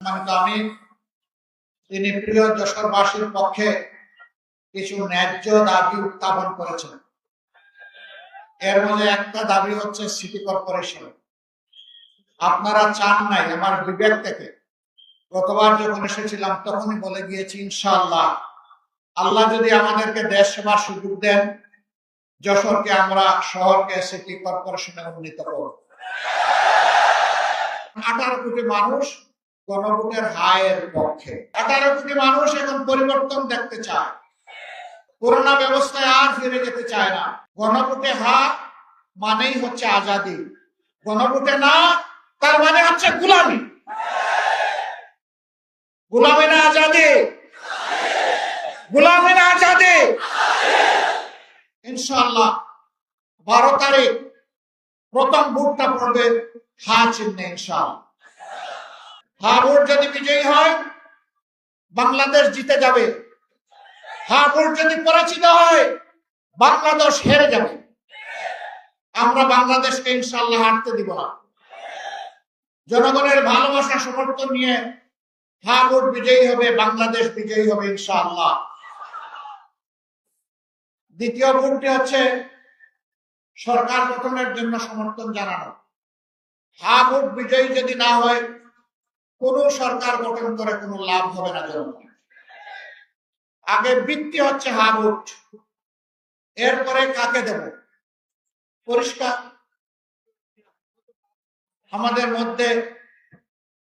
আমি তিনি প্রিয় যশোরবাসীর পক্ষে কিছু ন্যায্য দাবি উত্থাপন করেছেন। এর মধ্যে একটা দাবি হচ্ছে সিটি কর্পোরেশন। আপনারা চান নাই, আমার বিবেক থেকে গতবার যখন এসেছিলাম তখনই বলে গিয়েছি, ইনশাআল্লাহ আল্লাহ যদি আমাদেরকে দেশ সেবার সুযোগ দেন, যশোরকে আমরা শহরকে সিটি কর্পোরেশনে উন্নীত করব। 18 কোটি মানুষ গণভোটের হায়ের পক্ষে। 18 কোটি মানুষ এখন পরিবর্তন দেখতে চায়, পুরোনো ব্যবস্থায় আর ফিরে যেতে চায় না। গণভোটে হা মানেই হচ্ছে আজাদি, গণভোটে না তার মানে হচ্ছে গোলামি। গোলামি না আজাদি, গোলামি না আজাদি। ইনশাআল্লাহ 12 তারিখ প্রথম ভোটটা পড়বে হা চিহ্নে। ইনশাআল্লাহ হা ভোট যদি বিজয়ী হয় বাংলাদেশ জিতে যাবে, হা ভোট যদি পরাজিত হয় বাংলাদেশ হেরে যাবে। আমরা বাংলাদেশকে ইনশাআল্লাহ হারতে দিব না। জনগণের ভালোবাসা সমর্থন নিয়ে হা ভোট বিজয়ী হবে, বাংলাদেশ বিজয়ী হবে ইনশাআল্লাহ। দ্বিতীয় ভোটটি হচ্ছে সরকার গঠনের জন্য সমর্থন জানানো। হা ভোট বিজয়ী যদি না হয় কোন সরকার গঠন করে কোনো লাভ হবে না। জনগণ আগে ভিত্তি হচ্ছে হা ভোট, এরপরে কাকে দেব পরিষ্কার। আমাদের মধ্যে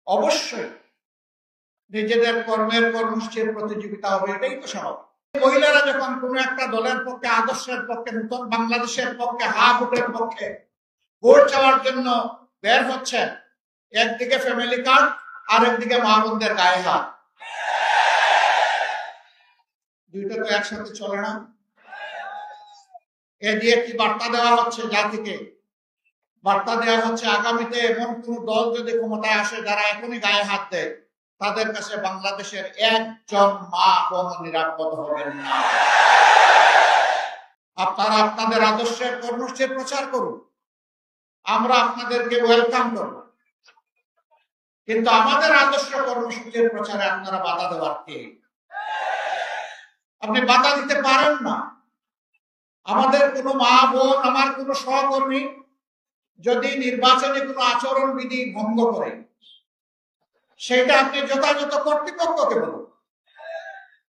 অবশ্যই নিজেদের কর্মের কর্মসূচির প্রতিযোগিতা হবে, এটাই তো স্বাভাবিক। মহিলারা যখন কোন একটা দলের পক্ষে, আদর্শের পক্ষে, নতুন বাংলাদেশের পক্ষে, হা ভোটের পক্ষে ভোট চাওয়ার জন্য বের হচ্ছে, একদিকে ফ্যামিলি কার্ড আর একদিকে মা বোনদের গায়ে হাত, দুইটা তো একসাথে চলে না। এ দিয়ে কি বার্তা দেওয়া হচ্ছে জাতিকে? বার্তা দেওয়া হচ্ছে আগামীতে এমন কোন দল যদি ক্ষমতায় আসে যারা এখনই গায়ে হাত দেয়, তাদের কাছে বাংলাদেশের একজন মা বোন নিরাপদ হবেন না। আপনারা আপনাদের আদর্শের কর্মসূচির প্রচার করুন, আমরা আপনাদেরকে ওয়েলকাম করব, কিন্তু আমাদের আদর্শ কর্মসূচির প্রচারে আপনারা বাধা দেওয়ার কে? আপনি বাধা দিতে পারেন না। আমাদের কোনো মা বোন, আমার কোনো সহকর্মী যদি নির্বাচনে কোনো আচরণ বিধি ভঙ্গ করে, সেটা আপনি যথাযথ কর্তৃপক্ষকে বলুন,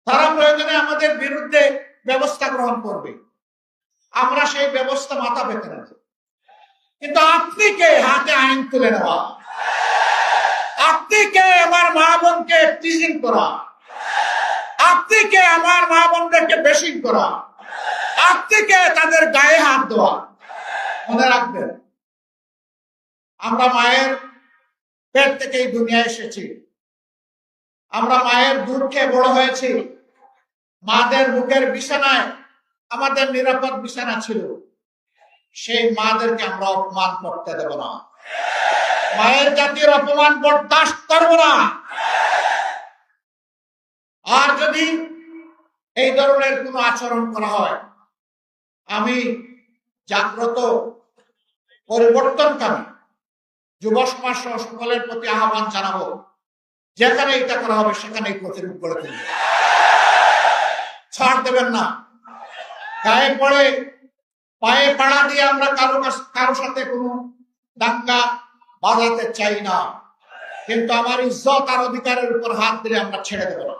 তারা প্রয়োজনে আমাদের বিরুদ্ধে ব্যবস্থা গ্রহণ করবে, আমরা সেই ব্যবস্থা মাথা পেতে রাখব। কিন্তু আপনি কে হাতে আইন তুলে নেওয়া? আপনি কে আমার মা বোনকে টিজিং করা? আপনি কে আমার মা বোনদেরকে বেশিং করা? আপনি কে তাদের গায়ে হাত দেওয়া? মনে রাখবেন, আমরা মায়ের পেট থেকে এই দুনিয়ায় এসেছি, আমরা মায়ের দুধ খেয়ে বড় হয়েছি, মাদের বুকের বিছানায় আমাদের নিরাপদ বিছানা ছিল। সেই মাদেরকে আমরা অপমান করতে দেব না, মায়ের জাতির অপমান বরদাস্ত করব না। আর যদি এই ধরনের কোনো আচরণ করা হয়, আমি জাগ্রত পরিবর্তনকামী যুব সমাজ সহ সকলের প্রতি আহ্বান জানাবো, যেখানে এটা করা হবে সেখানেই প্রতিরোধ করে তুলবে, ছাড় দেবেন না। গায়ে পড়ে পায়ে পাড়া দিয়ে আমরা কারো সাথে কোনো দাঙ্গা বাজাতে চাই না, কিন্তু আমার ইজ্জত আর অধিকারের উপর হাত দিলে আমরা ছেড়ে দেব না।